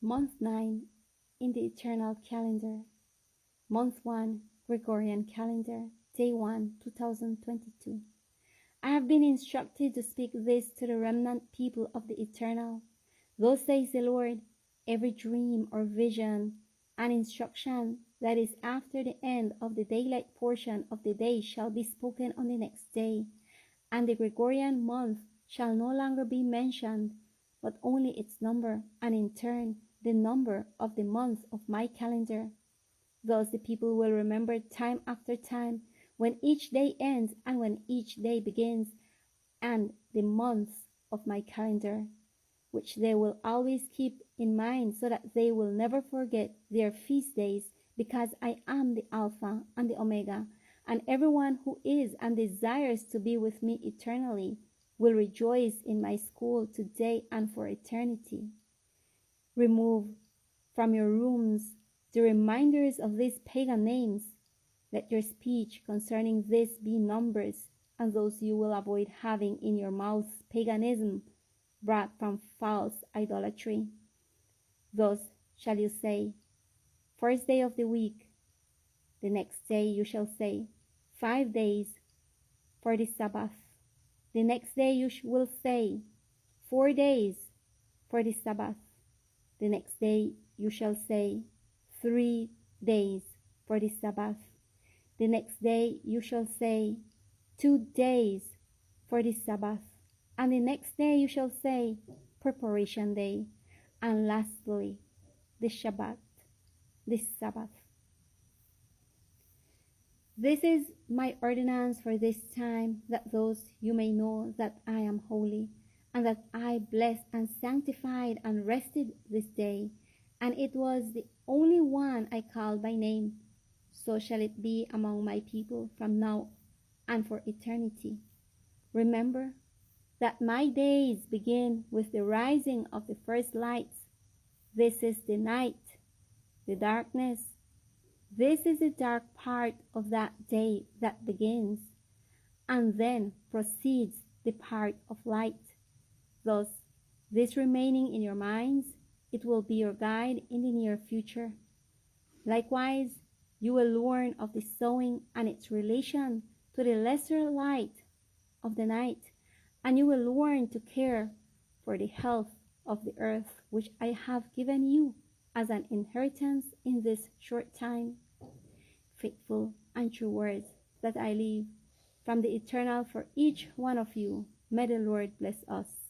Month 9 in the Eternal Calendar. Month 1, Gregorian Calendar. Day 1, 2022. I have been instructed to speak this to the remnant people of the Eternal. Thus says the Lord, every dream or vision and instruction that is after the end of the daylight portion of the day shall be spoken on the next day, and the Gregorian month shall no longer be mentioned, but only its number, and in turn the number of the month of my calendar. Thus the people will remember time after time when each day ends and when each day begins, and the months of my calendar, which they will always keep in mind so that they will never forget their feast days, because I am the Alpha and the Omega, and everyone who is and desires to be with me eternally will rejoice in my school today and for eternity. Remove from your rooms the reminders of these pagan names. Let your speech concerning this be numbers, and those you will avoid having in your mouths paganism brought from false idolatry. Thus shall you say, first day of the week. The next day you shall say, 5 days for the Sabbath. The next day you will say, 4 days for the Sabbath. The next day you shall say, 3 days for the Sabbath. The next day you shall say, 2 days for the Sabbath. And the next day you shall say, preparation day. And lastly, the Shabbat, the Sabbath. This is my ordinance for this time, that those you may know that I am holy, and that I blessed and sanctified and rested this day, and it was the only one I called by name. So shall it be among my people from now and for eternity. Remember that my days begin with the rising of the first lights. This is the night, the darkness. This is the dark part of that day that begins, and then proceeds the part of light. Thus, this remaining in your minds, it will be your guide in the near future. Likewise, you will learn of the sowing and its relation to the lesser light of the night, and you will learn to care for the health of the earth, which I have given you as an inheritance in this short time. Faithful and true words that I leave from the Eternal for each one of you. May the Lord bless us.